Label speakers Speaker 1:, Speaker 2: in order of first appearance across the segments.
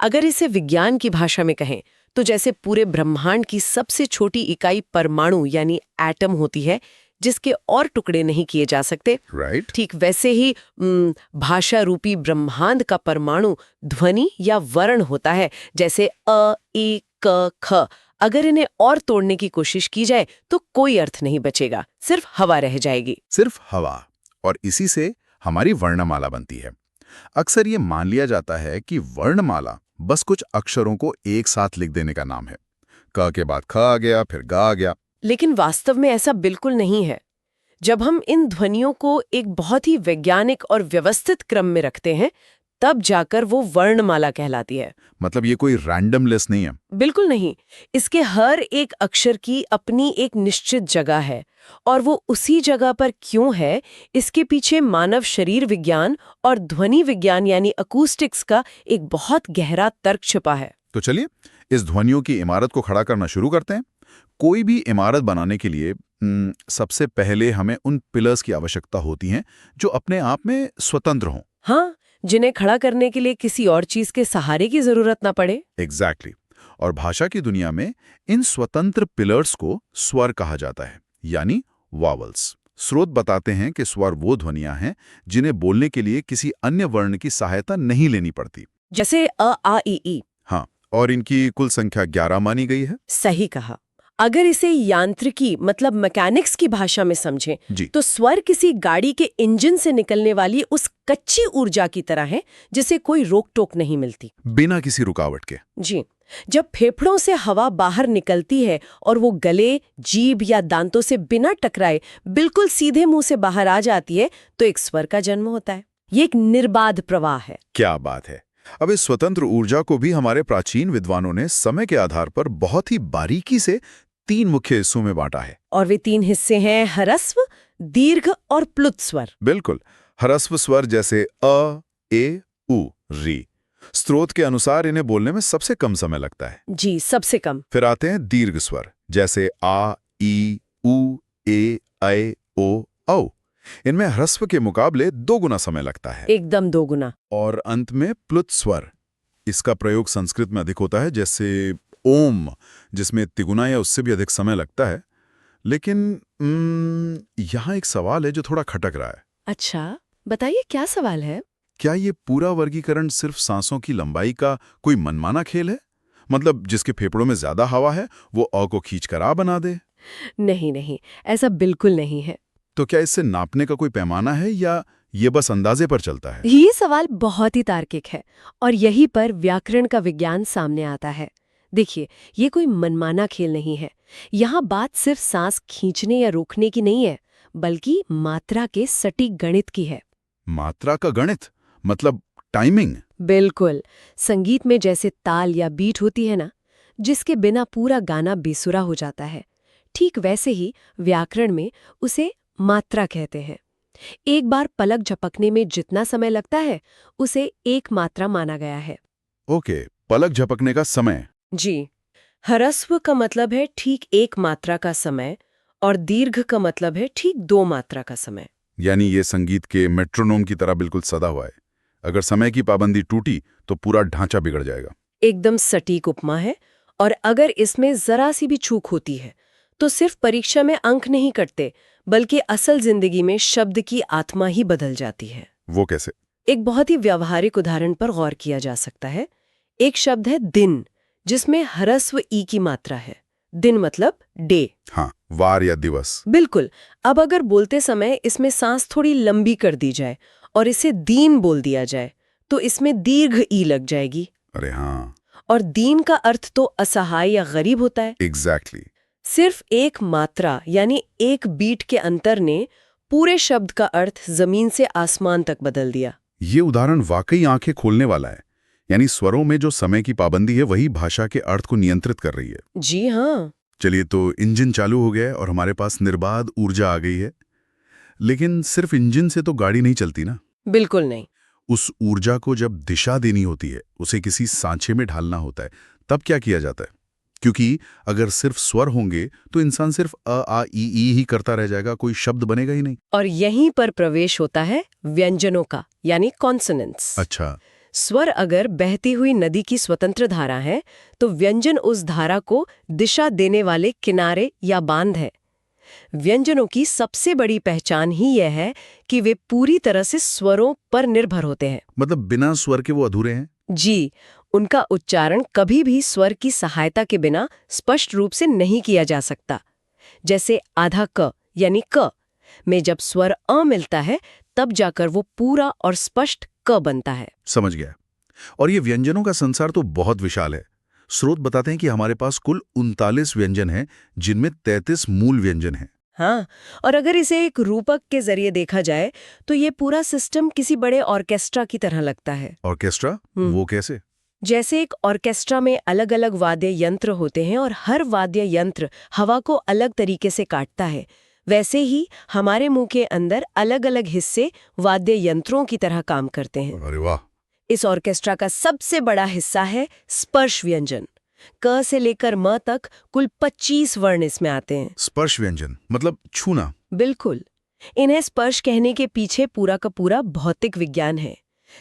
Speaker 1: अगर इसे विज्ञान की भाषा में कहें तो जैसे पूरे ब्रह्मांड की सबसे छोटी इकाई परमाणु यानी एटम होती है, जिसके और टुकड़े नहीं किए जा सकते,
Speaker 2: राइट।
Speaker 1: ठीक वैसे ही भाषा रूपी ब्रह्मांड का परमाणु ध्वनि या वर्ण होता है, जैसे अ, ई, क, ख। अगर इन्हें और तोड़ने की कोशिश की जाए तो कोई अर्थ नहीं बचेगा, सिर्फ हवा रह जाएगी।
Speaker 2: सिर्फ हवा। और इसी से हमारी वर्णमाला बनती है। अक्सर ये मान लिया जाता है कि वर्णमाला बस कुछ अक्षरों को एक साथ लिख देने का नाम है। क के बाद ख आ गया, फिर ग आ गया।
Speaker 1: लेकिन वास्तव में ऐसा बिल्कुल नहीं है। जब हम इन ध्वनियों को एक बहुत ही वैज्ञानिक और व्यवस्थित क्रम में रखते हैं, तब जाकर वो वर्णमाला कहलाती है।
Speaker 2: मतलब ये कोई रैंडम लिस्ट नहीं है।
Speaker 1: बिल्कुल नहीं। इसके हर एक अक्षर की अपनी एक निश्चित जगह है, और वो उसी जगह पर क्यों है, इसके पीछे मानव शरीर विज्ञान और ध्वनि विज्ञान यानी अकूस्टिक्स का एक बहुत गहरा तर्क छिपा है।
Speaker 2: तो चलिए इस ध्वनियों की इमारत को खड़ा करना शुरू करते हैं। कोई भी इमारत बनाने के लिए सबसे पहले हमें उन पिलर्स की आवश्यकता होती है जो अपने आप में स्वतंत्र हों।
Speaker 1: हाँ, जिन्हें खड़ा करने के लिए किसी और चीज के सहारे की जरूरत ना पड़े।
Speaker 2: एग्जैक्टली। और भाषा की दुनिया में इन स्वतंत्र पिलर्स को स्वर कहा जाता है, यानी वावल्स। स्रोत बताते हैं कि स्वर वो ध्वनियां हैं जिन्हें बोलने के लिए किसी अन्य वर्ण की सहायता नहीं लेनी पड़ती,
Speaker 1: जैसे अ, आ, ई।
Speaker 2: हाँ, और इनकी कुल संख्या 11 मानी गई है।
Speaker 1: सही कहा। अगर इसे यांत्रिकी मतलब मैकेनिक्स की भाषा में समझें
Speaker 2: जी।
Speaker 1: तो स्वर किसी गाड़ी के इंजन से निकलने वाली उस कच्ची ऊर्जा की तरह है जिसे कोई रोक टोक नहीं मिलती,
Speaker 2: बिना किसी रुकावट के।
Speaker 1: जी। जब फेफड़ों से हवा बाहर निकलती है और वो गले, जीभ या दांतों से बिना टकराए बिल्कुल सीधे मुंह से बाहर आ जाती है, तो एक स्वर का जन्म होता है। ये एक निर्बाध प्रवाह है।
Speaker 2: क्या बात है। अब इस स्वतंत्र ऊर्जा को भी हमारे प्राचीन विद्वानों ने समय के आधार पर बहुत ही बारीकी से 3 मुख्य हिस्सों में बांटा है।
Speaker 1: और वे 3 हिस्से हैं ह्रस्व, दीर्घ और प्लुत स्वर।
Speaker 2: बिल्कुल। ह्रस्व स्वर जैसे अ, ए, उ, री। स्रोत के अनुसार इन्हें बोलने में सबसे कम समय लगता है।
Speaker 1: जी, सबसे कम।
Speaker 2: फिर आते हैं दीर्घ स्वर जैसे आ, ई, उ, ए, ऐ, ओ, औ। इनमें ह्रस्व के मुकाबले 2 गुना समय लगता है।
Speaker 1: एकदम 2 गुना।
Speaker 2: और अंत में प्लुत स्वर। इसका प्रयोग संस्कृत में अधिक होता है, जैसे ओम, जिसमें तिगुना या उससे भी अधिक समय लगता है। लेकिन यहाँ एक सवाल है जो थोड़ा खटक रहा है।
Speaker 1: अच्छा, बताइए क्या सवाल है?
Speaker 2: क्या ये पूरा वर्गीकरण सिर्फ सांसों की लंबाई का कोई मनमाना खेल है? मतलब जिसके फेफड़ों में ज्यादा हवा है वो अ को खींचकर आ बना दे?
Speaker 1: नहीं नहीं, ऐसा बिल्कुल नहीं है।
Speaker 2: तो क्या इससे नापने का कोई पैमाना है या ये बस अंदाजे पर चलता है?
Speaker 1: ये सवाल बहुत ही तार्किक है और यहीं पर व्याकरण का विज्ञान सामने आता है। देखिए, ये कोई मनमाना खेल नहीं है। यहाँ बात सिर्फ सांस खींचने या रोकने की नहीं है, बल्कि मात्रा के सटीक गणित की है।
Speaker 2: मात्रा का गणित मतलब टाइमिंग?
Speaker 1: बिल्कुल। संगीत में जैसे ताल या बीट होती है ना, जिसके बिना पूरा गाना बेसुरा हो जाता है, ठीक वैसे ही व्याकरण में उसे मात्रा कहते हैं। एक बार पलक झपकने में जितना समय लगता है उसे एक मात्रा माना गया है।
Speaker 2: ओके, पलक झपकने का समय।
Speaker 1: जी। ह्रस्व का मतलब है ठीक 1 मात्रा का समय और दीर्घ का मतलब है ठीक 2 मात्रा का समय।
Speaker 2: यानी ये संगीत के मेट्रोनोम की तरह बिल्कुल सदा हुआ है। अगर समय की पाबंदी टूटी तो पूरा ढांचा बिगड़ जाएगा।
Speaker 1: एकदम सटीक उपमा है। और अगर इसमें जरा सी भी चूक होती है तो सिर्फ परीक्षा में अंक नहीं कटते, बल्कि असल जिंदगी में शब्द की आत्मा ही बदल जाती है।
Speaker 2: वो कैसे?
Speaker 1: एक बहुत ही व्यावहारिक उदाहरण पर गौर किया जा सकता है। एक शब्द है दिन, जिसमें ह्रस्व ई की मात्रा है। दिन मतलब डे।
Speaker 2: हाँ, वार या दिवस।
Speaker 1: बिल्कुल। अब अगर बोलते समय इसमें सांस थोड़ी लंबी कर दी जाए और इसे दीन बोल दिया जाए तो इसमें दीर्घ ई लग जाएगी।
Speaker 2: अरे हाँ।
Speaker 1: और दीन का अर्थ तो असहाय या गरीब होता है।
Speaker 2: एग्जैक्टली।
Speaker 1: सिर्फ एक मात्रा यानी एक बीट के अंतर ने पूरे शब्द का अर्थ जमीन से आसमान तक बदल दिया।
Speaker 2: ये उदाहरण वाकई आंखें खोलने वाला है। यानी स्वरों में जो समय की पाबंदी है वही भाषा के अर्थ को नियंत्रित कर रही है।
Speaker 1: जी हाँ।
Speaker 2: चलिए, तो इंजन चालू हो गया है और हमारे पास निर्बाध ऊर्जा आ गई है। लेकिन सिर्फ इंजन से तो गाड़ी नहीं चलती ना।
Speaker 1: बिल्कुल नहीं।
Speaker 2: उस ऊर्जा को जब दिशा देनी होती है, उसे किसी सांचे में ढालना होता है, तब क्या किया जाता है? क्योंकि अगर सिर्फ स्वर होंगे तो इंसान सिर्फ अ, आ, ई ही करता रह जाएगा, कोई शब्द बनेगा ही नहीं।
Speaker 1: और यहीं पर प्रवेश होता है व्यंजनों का, यानी कॉन्सोनेंट्स।
Speaker 2: अच्छा।
Speaker 1: स्वर अगर बहती हुई नदी की स्वतंत्र धारा है तो व्यंजन उस धारा को दिशा देने वाले किनारे या बांध है। व्यंजनों की सबसे बड़ी पहचान ही यह है कि वे पूरी तरह से स्वरों पर निर्भर होते हैं।
Speaker 2: मतलब बिना स्वर के वो अधूरे हैं।
Speaker 1: जी, उनका उच्चारण कभी भी स्वर की सहायता के बिना स्पष्ट रूप से नहीं किया जा सकता। जैसे आधा क यानी क में जब स्वर अ मिलता है तब जाकर वो पूरा और स्पष्ट क बनता है।
Speaker 2: समझ गया। और ये व्यंजनों का संसार तो बहुत विशाल है। स्रोत बताते हैं कि हमारे पास कुल 39 व्यंजन हैं, जिनमें 33 मूल व्यंजन हैं।
Speaker 1: हाँ, और अगर इसे एक रूपक के जरिए देखा जाए तो ये पूरा सिस्टम किसी बड़े ऑर्केस्ट्रा की तरह लगता है।
Speaker 2: ऑर्केस्ट्रा? वो कैसे?
Speaker 1: जैसे एक ऑर्केस्ट्रा में अलग अलग वाद्य यंत्र होते हैं और हर वाद्य यंत्र हवा को अलग तरीके से काटता है, वैसे ही हमारे मुंह के अंदर अलग अलग हिस्से वाद्य यंत्रों की तरह काम करते हैं।
Speaker 2: अरे वाह!
Speaker 1: इस ऑर्केस्ट्रा का सबसे बड़ा हिस्सा है स्पर्श व्यंजन। क से लेकर म तक कुल 25 वर्ण इसमें आते हैं।
Speaker 2: स्पर्श व्यंजन मतलब छूना।
Speaker 1: बिल्कुल। इन्हें स्पर्श कहने के पीछे पूरा का पूरा भौतिक विज्ञान है।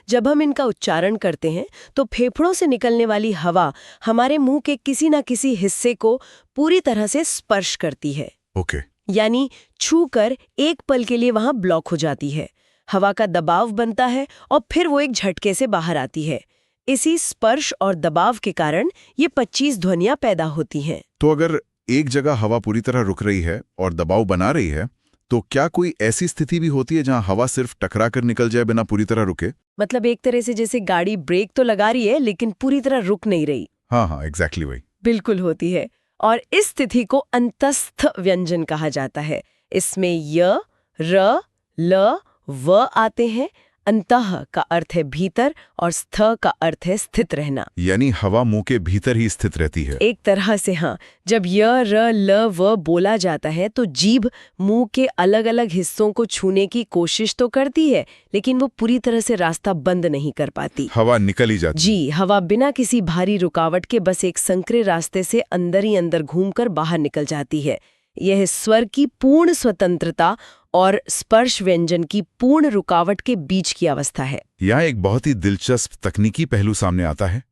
Speaker 1: जब हम इनका उच्चारण करते हैं तो फेफड़ों से निकलने वाली हवा हमारे मुंह के किसी न किसी हिस्से को पूरी तरह से स्पर्श करती है।
Speaker 2: ओके।
Speaker 1: यानी छूकर एक पल के लिए वहां ब्लॉक हो जाती है, हवा का दबाव बनता है और फिर वो एक झटके से बाहर आती है। इसी स्पर्श और दबाव के कारण ये 25 ध्वनियां पैदा होती हैं।
Speaker 2: तो अगर एक जगह हवा पूरी तरह रुक रही है और दबाव बना रही है, तो क्या कोई ऐसी स्थिति भी होती है जहां हवा सिर्फ टकरा कर निकल जाए बिना पूरी तरह रुके?
Speaker 1: मतलब एक तरह से जैसे गाड़ी ब्रेक तो लगा रही है लेकिन पूरी तरह रुक नहीं रही।
Speaker 2: हाँ, एग्जैक्टली वही।
Speaker 1: बिल्कुल होती है। और इस स्थिति को अंतस्थ व्यंजन कहा जाता है। इसमें य, र, ल, व आते हैं। अंतः का अर्थ है भीतर और स्थ का अर्थ है स्थित रहना।
Speaker 2: यानी हवा मुंह के भीतर ही स्थित रहती है।
Speaker 1: एक तरह से हाँ। जब य, र, ल, व बोला जाता है तो जीभ मुंह के अलग अलग हिस्सों को छूने की कोशिश तो करती है, लेकिन वो पूरी तरह से रास्ता बंद नहीं कर पाती।
Speaker 2: हवा निकल ही जाती।
Speaker 1: जी, हवा बिना किसी भारी रुकावट के बस एक संकरे रास्ते से अंदर ही अंदर घूमकर बाहर निकल जाती है। यह स्वर की पूर्ण स्वतंत्रता और स्पर्श व्यंजन की पूर्ण रुकावट के बीच की अवस्था है।
Speaker 2: यहाँ एक बहुत ही दिलचस्प तकनीकी पहलू सामने आता है।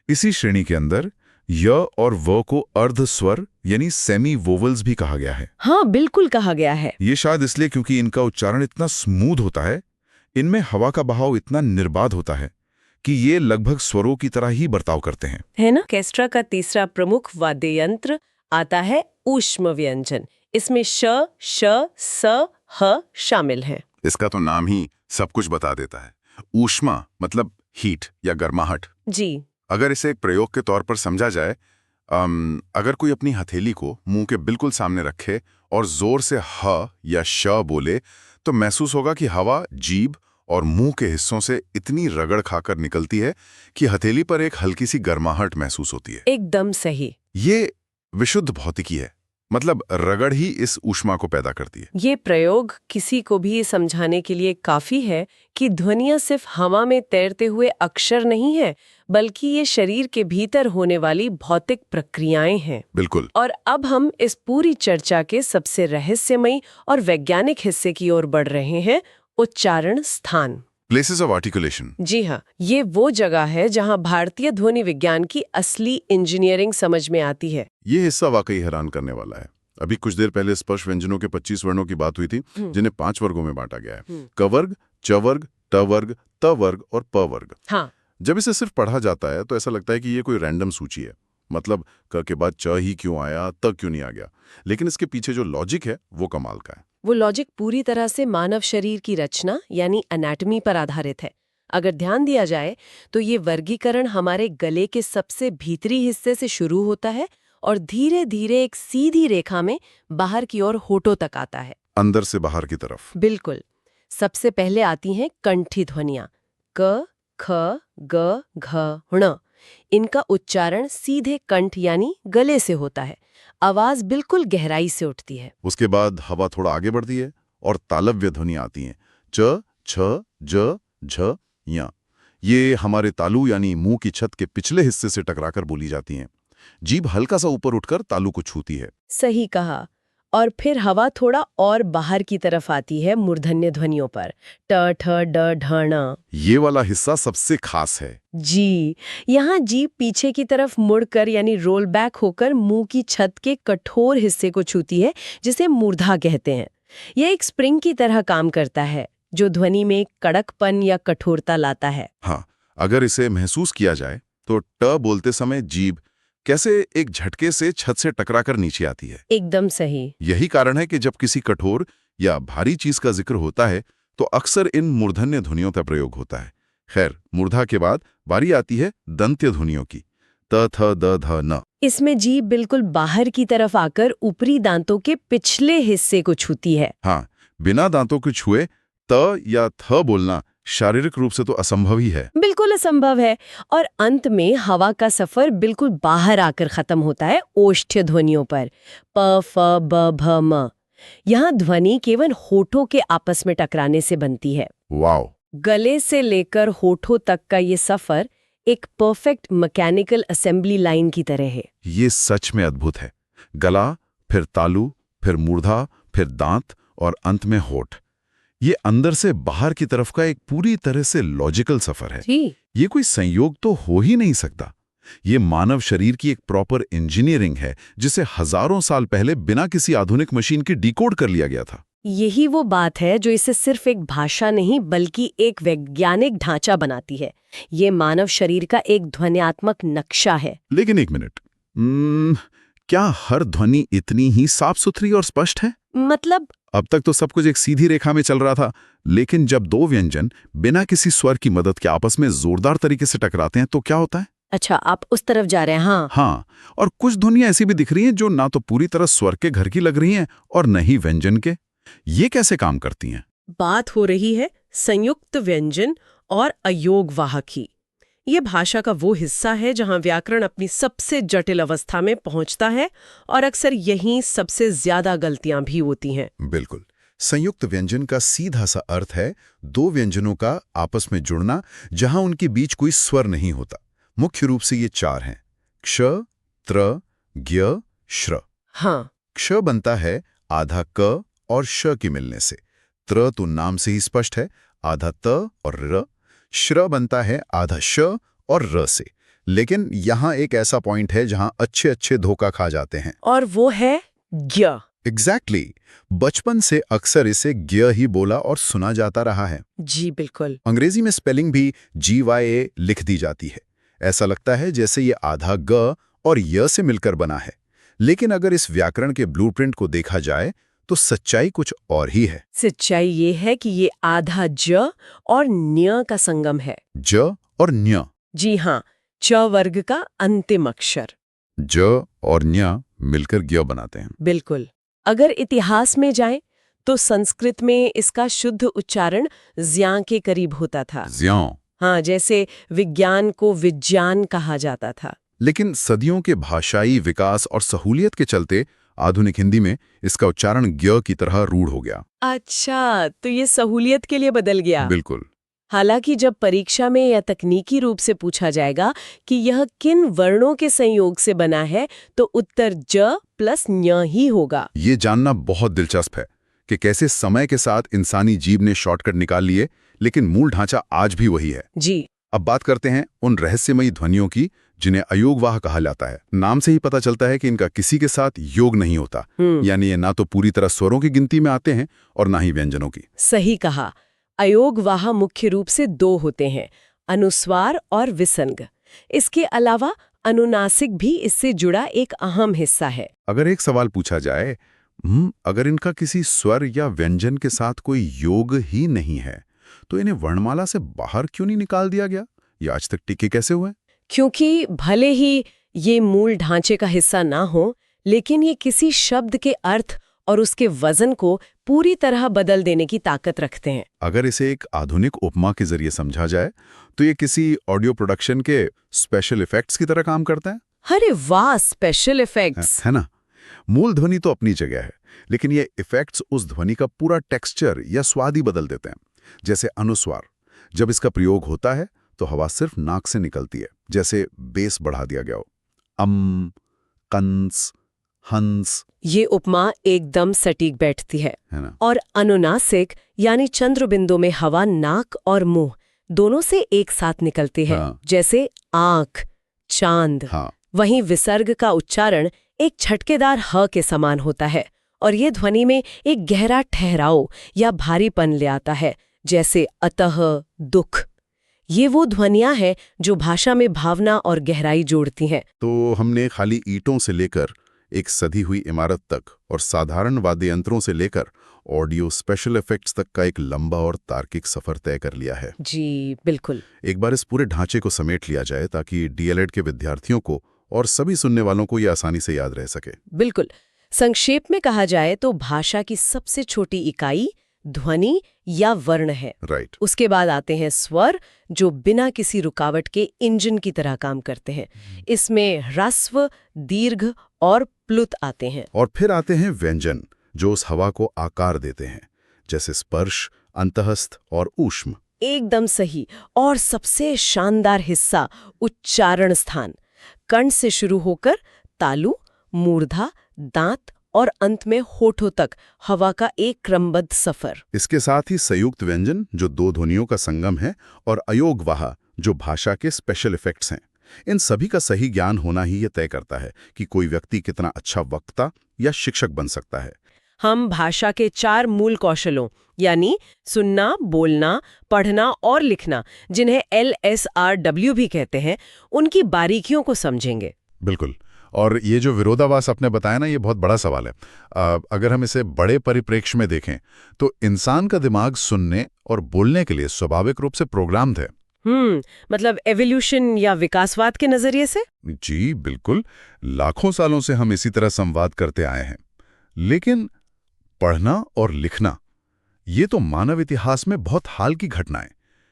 Speaker 2: इसी श्रेणी के अंदर य और व को अर्ध स्वर यानी सेमी वोवल्स भी कहा गया है।
Speaker 1: हाँ, बिल्कुल कहा गया है।
Speaker 2: ये शायद इसलिए क्योंकि इनका उच्चारण इतना स्मूथ होता है, इनमें हवा का बहाव इतना निर्बाध होता है कि ये लगभग स्वरों की तरह ही बर्ताव करते हैं,
Speaker 1: है ना? ऑर्केस्ट्रा का तीसरा प्रमुख वाद्य यंत्र आता है ऊष्म व्यंजन। इसमें श, श, स, ह शामिल है।
Speaker 2: इसका तो नाम ही सब कुछ बता देता है। ऊष्मा मतलब हीट या गर्माहट।
Speaker 1: जी।
Speaker 2: अगर इसे एक प्रयोग के तौर पर समझा जाए, अगर कोई अपनी हथेली को मुंह के बिल्कुल सामने रखे और जोर से ह या श बोले, तो महसूस होगा कि हवा जीभ और मुंह के हिस्सों से इतनी रगड़ खाकर निकलती है कि हथेली पर एक हल्की सी गर्माहट महसूस होती है।
Speaker 1: एकदम सही।
Speaker 2: ये विशुद्ध भौतिकी है, मतलब रगड़ ही इस ऊष्मा को पैदा करती है।
Speaker 1: ये प्रयोग किसी को भी समझाने के लिए काफी है कि ध्वनियां सिर्फ हवा में तैरते हुए अक्षर नहीं है, बल्कि ये शरीर के भीतर होने वाली भौतिक प्रक्रियाएं हैं।
Speaker 2: बिल्कुल।
Speaker 1: और अब हम इस पूरी चर्चा के सबसे रहस्यमयी और वैज्ञानिक हिस्से की ओर बढ़ रहे हैं, उच्चारण स्थान।
Speaker 2: Places of articulation.
Speaker 1: जी हाँ, ये वो जगह है जहाँ भारतीय ध्वनि विज्ञान की असली इंजीनियरिंग समझ में आती है।
Speaker 2: ये हिस्सा वाकई हैरान करने वाला है। अभी कुछ देर पहले स्पर्श व्यंजनों के 25 वर्णों की बात हुई थी, जिन्हें 5 वर्गों में बांटा गया है। क वर्ग, च वर्ग, ट वर्ग, त वर्ग और प वर्ग।
Speaker 1: हाँ।
Speaker 2: जब इसे सिर्फ पढ़ा जाता है तो ऐसा लगता है कि ये कोई रैंडम सूची है, मतलब क के बाद च ही क्यों आया, त क्यों नहीं आ गया। लेकिन इसके पीछे जो लॉजिक है वो कमाल का है।
Speaker 1: वो लॉजिक पूरी तरह से मानव शरीर की रचना यानी एनाटॉमी पर आधारित है। अगर ध्यान दिया जाए तो ये वर्गीकरण हमारे गले के सबसे भीतरी हिस्से से शुरू होता है और धीरे धीरे एक सीधी रेखा में बाहर की ओर होठों तक आता है,
Speaker 2: अंदर से बाहर की तरफ।
Speaker 1: बिल्कुल। सबसे पहले आती हैं कंठी ध्वनियां क, ख, ग, घ, ण। इनका उच्चारण सीधे कंठ यानी गले से होता है। आवाज बिल्कुल गहराई से उठती है।
Speaker 2: उसके बाद हवा थोड़ा आगे बढ़ती है और तालव्य ध्वनियां आती हैं, च, छ, ज, झ, य। ये हमारे तालु यानी मुंह की छत के पिछले हिस्से से टकराकर बोली जाती हैं। जीभ हल्का सा ऊपर उठकर तालु को छूती है।
Speaker 1: सही कहा। और फिर हवा थोड़ा और बाहर की तरफ आती है मूर्धन्य ध्वनियों पर, ट ठ ड ढ ण।
Speaker 2: ये वाला हिस्सा सबसे खास है।
Speaker 1: जी, यहाँ जीभ पीछे की तरफ मुड़कर यानी रोल बैक होकर मुंह की छत के कठोर हिस्से को छूती है, जिसे मूर्धा कहते हैं। यह एक स्प्रिंग की तरह काम करता है, जो ध्वनि में कड़कपन या कठोरता लाता है।
Speaker 2: हाँ, अगर इसे महसूस किया जाए तो ट बोलते समय जीभ कैसे एक झटके से छत से टकराकर नीचे आती है।
Speaker 1: एकदम सही।
Speaker 2: यही कारण है कि जब किसी कठोर या भारी चीज का जिक्र होता है तो अक्सर इन मूर्धन्य ध्वनियों का प्रयोग होता है। खैर, मूर्धा के बाद बारी आती है दंत्य ध्वनियों की, त थ द ध न।
Speaker 1: इसमें जीभ बिल्कुल बाहर की तरफ आकर ऊपरी दांतों के पिछले हिस्से को छूती है।
Speaker 2: हाँ, बिना दांतों के छुए त या थ बोलना शारीरिक रूप से तो असंभव ही है।
Speaker 1: बिल्कुल असंभव है। और अंत में हवा का सफर बिल्कुल बाहर आकर खत्म होता है ओष्ठ्य ध्वनियों पर, प फ ब भ म। यहाँ ध्वनि केवल होठों के आपस में टकराने से बनती है।
Speaker 2: वाओ!
Speaker 1: गले से लेकर होठों तक का ये सफर एक परफेक्ट मैकेनिकल असेंबली लाइन की तरह है।
Speaker 2: ये सच में अद्भुत है। गला, फिर तालु, फिर मूर्धा, फिर दांत और अंत में होठ। ये अंदर से बाहर की तरफ का एक पूरी तरह से लॉजिकल सफर है।
Speaker 1: जी।
Speaker 2: ये कोई संयोग तो हो ही नहीं सकता। ये मानव शरीर की एक प्रॉपर इंजीनियरिंग है, जिसे हजारों साल पहले बिना किसी आधुनिक मशीन के डिकोड कर लिया गया था।
Speaker 1: यही वो बात है जो इसे सिर्फ एक भाषा नहीं बल्कि एक वैज्ञानिक ढांचा बनाती है। ये मानव शरीर का एक ध्वन्यात्मक नक्शा है।
Speaker 2: लेकिन एक मिनट, क्या हर ध्वनि इतनी ही साफ सुथरी और स्पष्ट है?
Speaker 1: मतलब?
Speaker 2: अब तक तो सब कुछ एक सीधी रेखा में चल रहा था, लेकिन जब दो व्यंजन बिना किसी स्वर की मदद के आपस में जोरदार तरीके से टकराते हैं तो क्या होता है?
Speaker 1: अच्छा, आप उस तरफ जा रहे हैं।
Speaker 2: हाँ, और कुछ ध्वनियां ऐसी भी दिख रही हैं जो ना तो पूरी तरह स्वर के घर की लग रही हैं और न ही व्यंजन के। ये कैसे काम करती हैं?
Speaker 3: बात हो रही है संयुक्त व्यंजन और अयोगवाह की। ये भाषा का वो हिस्सा है जहां व्याकरण अपनी सबसे जटिल अवस्था में पहुंचता है और अक्सर यहीं सबसे ज्यादा गलतियां भी होती हैं।
Speaker 2: बिल्कुल। संयुक्त व्यंजन का सीधा सा अर्थ है दो व्यंजनों का आपस में जुड़ना, जहां उनके बीच कोई स्वर नहीं होता। मुख्य रूप से ये चार हैं: क्ष, त्र, ज्ञ, श्र।
Speaker 1: हाँ।
Speaker 2: क्ष बनता है आधा क और श के मिलने से। त्र तो नाम से ही स्पष्ट है, आधा त और र। श्र बनता है आधा श और र से। लेकिन यहां एक ऐसा पॉइंट है जहां अच्छे अच्छे धोखा खा जाते हैं,
Speaker 1: और वो है ज्ञ।
Speaker 2: एग्जैक्टली। बचपन से अक्सर इसे ज्ञ ही बोला और सुना जाता रहा है।
Speaker 1: जी बिल्कुल।
Speaker 2: अंग्रेजी में स्पेलिंग भी GYA लिख दी जाती है। ऐसा लगता है जैसे ये आधा ग और य से मिलकर बना है। लेकिन अगर इस व्याकरण के ब्लूप्रिंट को देखा जाए तो सच्चाई कुछ और ही है।
Speaker 1: सच्चाई ये है कि ये आधा ज और न्य का संगम है।
Speaker 2: ज और न्य।
Speaker 1: जी हाँ, च वर्ग का अंतिम अक्षर।
Speaker 2: ज और न्य मिलकर ज्ञ बनाते हैं।
Speaker 1: बिल्कुल। अगर इतिहास में जाएं तो संस्कृत में इसका शुद्ध उच्चारण ज्यां के करीब होता था।
Speaker 2: ज्यां।
Speaker 1: हाँ, जैसे विज्ञान को विज्ञान कहा जाता था।
Speaker 2: लेकिन सदियों के भाषाई विकास और सहूलियत के चलते आधुनिक हिंदी में इसका उच्चारण ज्ञ की तरह रूढ़ हो गया।
Speaker 1: अच्छा, तो ये सहूलियत के लिए बदल गया।
Speaker 2: बिल्कुल।
Speaker 1: हालांकि जब परीक्षा में या तकनीकी रूप से पूछा जाएगा कि यह किन वर्णों के संयोग से बना है, तो उत्तर ज प्लस ञ ही होगा।
Speaker 2: ये जानना बहुत दिलचस्प है कि कैसे समय के साथ इंसानी जीभ ने शॉर्टकट निकाल लिए, लेकिन मूल ढांचा आज भी वही है।
Speaker 1: जी।
Speaker 2: अब बात करते हैं उन रहस्यमयी ध्वनियों की जिन्हें अयोगवाह कहा जाता है। नाम से ही पता चलता है कि इनका किसी के साथ योग नहीं होता, यानी ये ना तो पूरी तरह स्वरों की गिनती में आते हैं और ना ही व्यंजनों की।
Speaker 1: सही कहा। अयोगवाह मुख्य रूप से दो होते हैं, अनुस्वार और विसर्ग। इसके अलावा अनुनासिक भी इससे जुड़ा एक अहम हिस्सा है।
Speaker 2: अगर एक सवाल पूछा जाए, अगर इनका किसी स्वर या व्यंजन के साथ कोई योग ही नहीं है, तो इन्हें वर्णमाला से बाहर क्यों नहीं निकाल दिया गया? ये आज तक टिके कैसे हुए?
Speaker 1: क्योंकि भले ही ये मूल ढांचे का हिस्सा ना हो, लेकिन ये किसी शब्द के अर्थ और उसके वजन को पूरी तरह बदल देने की ताकत रखते हैं।
Speaker 2: अगर इसे एक आधुनिक उपमा के जरिए समझा जाए तो ये किसी ऑडियो प्रोडक्शन के स्पेशल इफेक्ट्स की तरह काम करता है।
Speaker 1: अरे वाह, स्पेशल इफेक्ट्स
Speaker 2: है ना? मूल ध्वनि तो अपनी जगह है, लेकिन ये इफेक्ट्स उस ध्वनि का पूरा टेक्सचर या स्वाद ही बदल देते हैं। जैसे अनुस्वार, जब इसका प्रयोग होता है तो हवा सिर्फ नाक से निकलती है, जैसे बेस बढ़ा दिया गया हो। कंस, हंस,
Speaker 3: ये उपमा एकदम सटीक बैठती है।
Speaker 2: है ना?
Speaker 3: और अनुनासिक यानी चंद्रबिंदु में हवा नाक और मुंह दोनों से एक साथ निकलती है,
Speaker 2: हाँ।
Speaker 3: जैसे आंख, चांद।
Speaker 2: हाँ,
Speaker 3: वहीं विसर्ग का उच्चारण एक छटकेदार ह के समान होता है और ये ध्वनि में एक गहरा ठहराव या भारीपन ले आता है, जैसे अतः, दुख। ये वो ध्वनियां हैं जो भाषा में भावना और गहराई जोड़ती हैं।
Speaker 2: तो हमने खाली ईंटों से लेकर एक सधी हुई इमारत तक और साधारण वाद्य यंत्रों से लेकर ऑडियो स्पेशल इफेक्ट्स तक का एक लंबा और तार्किक सफर तय कर लिया है।
Speaker 3: जी बिल्कुल।
Speaker 2: एक बार इस पूरे ढांचे को समेट लिया जाए ताकि डीएलएड के विद्यार्थियों को और सभी सुनने वालों को ये आसानी से याद रह सके।
Speaker 3: बिल्कुल। संक्षेप में कहा जाए तो भाषा की सबसे छोटी इकाई ध्वनि या वर्ण है।
Speaker 2: राइट।
Speaker 3: उसके बाद आते हैं स्वर, जो बिना किसी रुकावट के इंजन की तरह काम करते हैं। इसमें ह्रस्व, दीर्घ और प्लुत आते हैं।
Speaker 2: और फिर आते हैं व्यंजन, जो उस हवा को आकार देते हैं, जैसे स्पर्श, अंतहस्थ और ऊष्म।
Speaker 3: एकदम सही। और सबसे शानदार हिस्सा उच्चारण स्थान। कर्ण से शुरू होकर तालु, मूर्धा, दांत और अंत में होठों तक हवा का एक क्रमबद्ध सफर।
Speaker 2: इसके साथ ही संयुक्त व्यंजन, जो दो ध्वनियों का संगम है, और अयोगवाह, जो भाषा के स्पेशल इफेक्ट्स हैं। इन सभी का सही ज्ञान होना ही ये तय करता है कि कोई व्यक्ति कितना अच्छा वक्ता या शिक्षक बन सकता है।
Speaker 3: हम भाषा के 4 मूल कौशलों यानी सुनना, बोलना, पढ़ना और लिखना, जिन्हें LSRW भी कहते हैं, उनकी बारीकियों को समझेंगे।
Speaker 2: बिल्कुल। और ये जो विरोधाभास आपने बताया ना, ये बहुत बड़ा सवाल है। अगर हम इसे बड़े परिप्रेक्ष्य में देखें तो इंसान का दिमाग सुनने और बोलने के लिए स्वाभाविक रूप से प्रोग्राम्ड है।
Speaker 3: मतलब एवोल्यूशन या विकासवाद के नजरिए से?
Speaker 2: जी बिल्कुल। लाखों सालों से हम इसी तरह संवाद करते आए हैं। लेकिन पढ़ना और लिखना, ये तो मानव इतिहास में बहुत हाल की घटनाएं,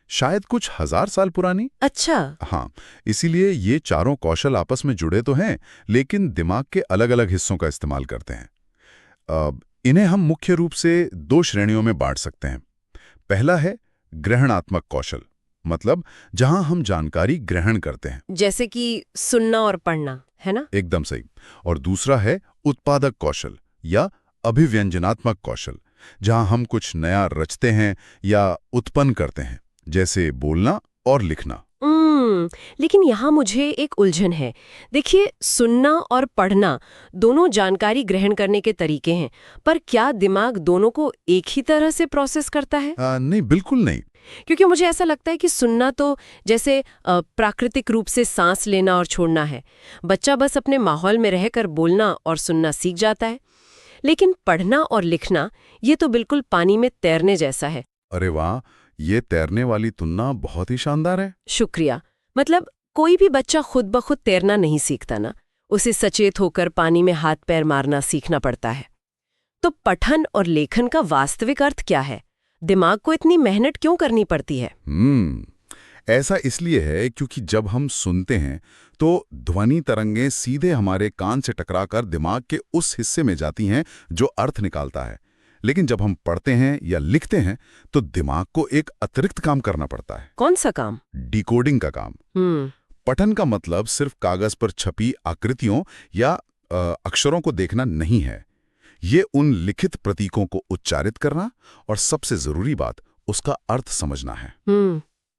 Speaker 2: शायद कुछ 1000 साल पुरानी।
Speaker 3: अच्छा।
Speaker 2: हाँ, इसीलिए ये चारों कौशल आपस में जुड़े तो हैं, लेकिन दिमाग के अलग अलग हिस्सों का इस्तेमाल करते हैं। इन्हें हम मुख्य रूप से 2 श्रेणियों में बांट सकते हैं। पहला है ग्रहणात्मक कौशल, मतलब जहां हम जानकारी ग्रहण करते हैं,
Speaker 3: जैसे कि सुनना और पढ़ना, है ना?
Speaker 2: एकदम सही। और दूसरा है उत्पादक कौशल या अभिव्यंजनात्मक कौशल, जहां हम कुछ नया रचते हैं या उत्पन्न करते हैं, जैसे बोलना और लिखना।
Speaker 3: लेकिन यहाँ मुझे एक उलझन है। देखिए, सुनना और पढ़ना दोनों जानकारी ग्रहण करने के तरीके हैं, पर क्या दिमाग दोनों को एक ही तरह से प्रोसेस करता है?
Speaker 2: नहीं, बिल्कुल नहीं।
Speaker 3: क्योंकि मुझे ऐसा लगता है कि सुनना तो जैसे प्राकृतिक रूप से सांस लेना और छोड़ना है। बच्चा बस अपने माहौल में रहकर बोलना और सुनना सीख जाता है। लेकिन पढ़ना और लिखना, ये तो बिल्कुल पानी में तैरने जैसा है।
Speaker 2: अरे वाह, ये तैरने वाली तुलना बहुत ही शानदार है।
Speaker 3: शुक्रिया। मतलब कोई भी बच्चा खुद ब खुद तैरना नहीं सीखता ना, उसे सचेत होकर पानी में हाथ पैर मारना सीखना पड़ता है। तो पठन और लेखन का वास्तविक अर्थ क्या है? दिमाग को इतनी मेहनत क्यों करनी पड़ती है?
Speaker 2: ऐसा इसलिए है क्योंकि जब हम सुनते हैं तो ध्वनि तरंगें सीधे हमारे कान से टकराकर दिमाग के उस हिस्से में जाती हैं जो अर्थ निकालता है। लेकिन जब हम पढ़ते हैं या लिखते हैं तो दिमाग को एक अतिरिक्त काम करना पड़ता है।
Speaker 3: कौन सा काम?
Speaker 2: डिकोडिंग का काम। पठन का मतलब सिर्फ कागज पर छपी आकृतियों या अक्षरों को देखना नहीं है। ये उन लिखित प्रतीकों को उच्चारित करना और सबसे जरूरी बात, उसका अर्थ समझना है।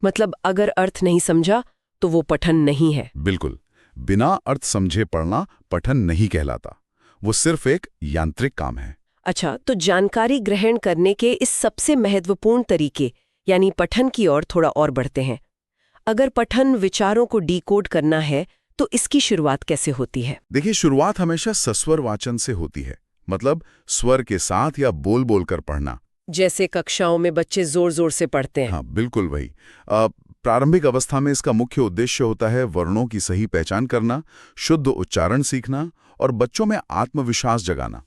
Speaker 3: मतलब अगर अर्थ नहीं समझा तो वो पठन नहीं है।
Speaker 2: बिल्कुल। बिना अर्थ समझे पढ़ना पठन नहीं कहलाता, वो सिर्फ एक यांत्रिक काम है।
Speaker 3: अच्छा, तो जानकारी ग्रहण करने के इस सबसे महत्वपूर्ण तरीके यानी पठन की ओर थोड़ा और बढ़ते हैं। अगर पठन विचारों को डिकोड करना है तो इसकी शुरुआत कैसे होती है?
Speaker 2: देखिए, शुरुआत हमेशा सस्वर वाचन से होती है, मतलब स्वर के साथ या बोल बोल कर पढ़ना।
Speaker 3: जैसे कक्षाओं में बच्चे जोर जोर से पढ़ते हैं।
Speaker 2: हाँ, बिल्कुल वही। प्रारंभिक अवस्था में इसका मुख्य उद्देश्य होता है वर्णों की सही पहचान करना, शुद्ध उच्चारण सीखना और बच्चों में आत्मविश्वास जगाना।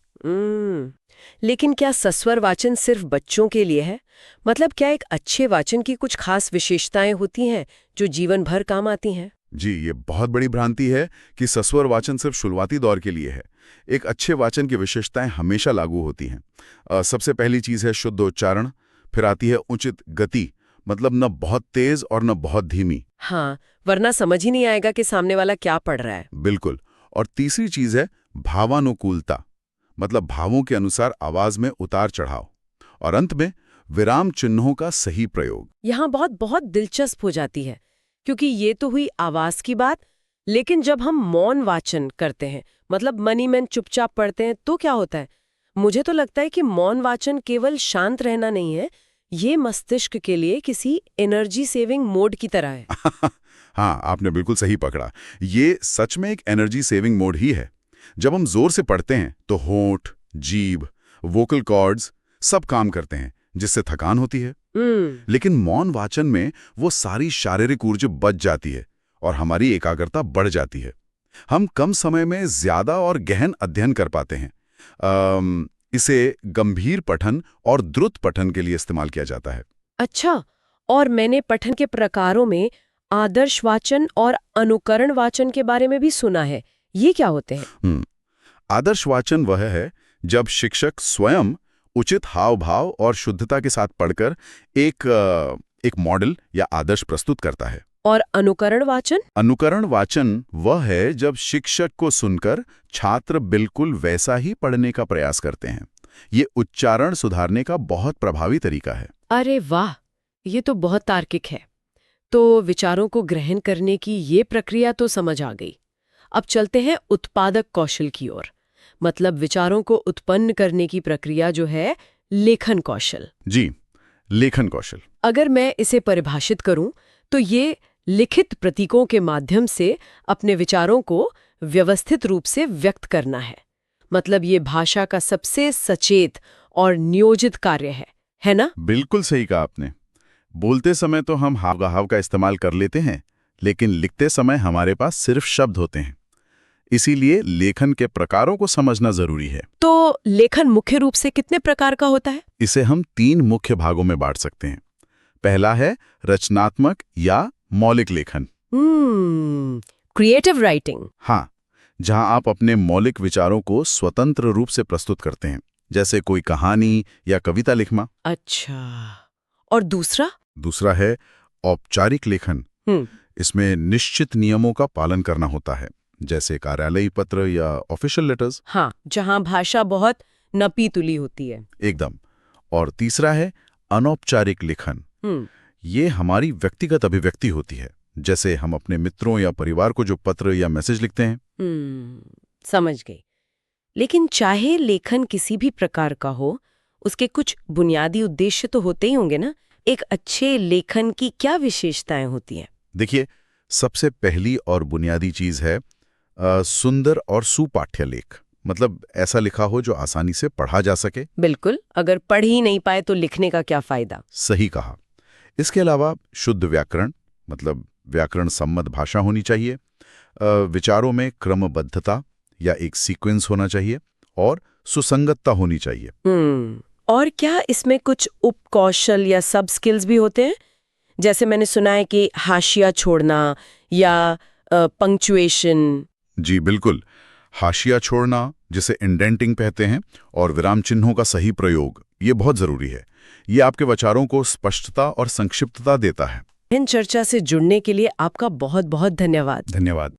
Speaker 3: लेकिन क्या सस्वर वाचन सिर्फ बच्चों के लिए है? मतलब क्या एक अच्छे वाचन की कुछ खास विशेषताएं होती हैं जो जीवन भर काम आती हैं?
Speaker 2: जी, ये बहुत बड़ी भ्रांति है कि सस्वर वाचन सिर्फ शुरुआती दौर के लिए है। एक अच्छे वाचन की विशेषताएं हमेशा लागू होती हैं। सबसे पहली चीज है शुद्ध उच्चारण, फिर आती है उचित गति, मतलब न बहुत तेज और न बहुत धीमी।
Speaker 3: हाँ, वरना समझ ही नहीं आएगा कि सामने वाला क्या पढ़ रहा है।
Speaker 2: बिल्कुल। और तीसरी चीज है भावानुकूलता, मतलब भावों के अनुसार आवाज में उतार चढ़ाव, और अंत में विराम चिन्हों का सही प्रयोग।
Speaker 3: यहाँ बहुत बहुत दिलचस्प हो जाती है, क्योंकि ये तो हुई आवाज की बात, लेकिन जब हम मौन वाचन करते हैं, मतलब मनी मैन चुपचाप पढ़ते हैं, तो क्या होता है? मुझे तो लगता है कि मौन वाचन केवल शांत रहना नहीं है, ये मस्तिष्क के लिए किसी एनर्जी सेविंग मोड की तरह है।
Speaker 2: हाँ, आपने बिल्कुल सही पकड़ा। ये सच में एक एनर्जी सेविंग मोड ही है। जब हम जोर से पढ़ते हैं तो होंठ, जीभ, वोकल कॉर्ड्स सब काम करते हैं, जिससे थकान होती है। लेकिन मौन वाचन में वो सारी शारीरिक ऊर्जा बच जाती है और हमारी एकाग्रता बढ़ जाती है। हम कम समय में ज्यादा और गहन अध्ययन कर पाते हैं। इसे गंभीर पठन और द्रुत पठन के लिए इस्तेमाल किया जाता है।
Speaker 3: अच्छा, और मैंने पठन के प्रकारों में आदर्श वाचन और अनुकरण वाचन के बारे में भी सुना है। ये क्या होते हैं?
Speaker 2: आदर्श वाचन वह है जब शिक्षक स्वयं उचित हाव भाव और शुद्धता के साथ पढ़कर एक मॉडल या आदर्श प्रस्तुत करता है।
Speaker 3: और अनुकरण वाचन?
Speaker 2: अनुकरण वाचन वह है जब शिक्षक को सुनकर छात्र बिल्कुल वैसा ही पढ़ने का प्रयास करते हैं। ये उच्चारण सुधारने का बहुत प्रभावी तरीका है।
Speaker 3: अरे वाह, ये तो बहुत तार्किक है। तो विचारों को ग्रहण करने की ये प्रक्रिया तो समझ आ गई। अब चलते हैं उत्पादक कौशल की ओर, मतलब विचारों को उत्पन्न करने की प्रक्रिया जो है लेखन कौशल।
Speaker 2: जी, लेखन कौशल।
Speaker 3: अगर मैं इसे परिभाषित करूं तो ये लिखित प्रतीकों के माध्यम से अपने विचारों को व्यवस्थित रूप से व्यक्त करना है। मतलब ये भाषा का सबसे सचेत और नियोजित कार्य है ना?
Speaker 2: बिल्कुल सही कहा आपने। बोलते समय तो हम हाव-भाव का इस्तेमाल कर लेते हैं, लेकिन लिखते समय हमारे पास सिर्फ शब्द होते हैं। इसीलिए लेखन के प्रकारों को समझना जरूरी है।
Speaker 3: तो लेखन मुख्य रूप से कितने प्रकार का होता है?
Speaker 2: इसे हम 3 मुख्य भागों में बांट सकते हैं। पहला है रचनात्मक या मौलिक लेखन।
Speaker 3: Creative writing.
Speaker 2: हाँ, जहां आप अपने मौलिक विचारों को स्वतंत्र रूप से प्रस्तुत करते हैं, जैसे कोई कहानी या कविता लिखना।
Speaker 3: अच्छा, और दूसरा?
Speaker 2: दूसरा है औपचारिक लेखन। इसमें निश्चित नियमों का पालन करना होता है, जैसे कार्यालयी पत्र या ऑफिशियल लेटर्स।
Speaker 3: हाँ, जहां भाषा बहुत नपी तुली होती है।
Speaker 2: एकदम। और तीसरा है अनौपचारिक लेखन। ये हमारी व्यक्तिगत अभिव्यक्ति होती है, जैसे हम अपने मित्रों या परिवार को जो पत्र या मैसेज लिखते हैं।
Speaker 3: समझ गई। लेकिन चाहे लेखन किसी भी प्रकार का हो, उसके कुछ बुनियादी उद्देश्य तो होते ही होंगे ना? एक अच्छे लेखन की क्या विशेषताएं होती हैं?
Speaker 2: देखिए, सबसे पहली और बुनियादी चीज है सुंदर और सुपाठ्य लेख। मतलब ऐसा लिखा हो जो आसानी से पढ़ा जा सके।
Speaker 3: बिल्कुल, अगर पढ़ ही नहीं पाए तो लिखने का क्या फायदा?
Speaker 2: सही कहा। इसके अलावा शुद्ध व्याकरण, मतलब व्याकरण सम्मत भाषा होनी चाहिए। विचारों में क्रमबद्धता या एक सीक्वेंस होना चाहिए और सुसंगतता होनी चाहिए।
Speaker 3: और क्या इसमें कुछ उपकौशल या सब स्किल्स भी होते हैं? जैसे मैंने सुना है कि हाशिया छोड़ना या पंक्चुएशन।
Speaker 2: जी बिल्कुल, हाशिया छोड़ना, जिसे इंडेंटिंग कहते हैं, और विराम चिन्हों का सही प्रयोग, ये बहुत जरूरी है। ये आपके विचारों को स्पष्टता और संक्षिप्तता देता है।
Speaker 3: इन चर्चा से जुड़ने के लिए आपका बहुत बहुत धन्यवाद।
Speaker 2: धन्यवाद।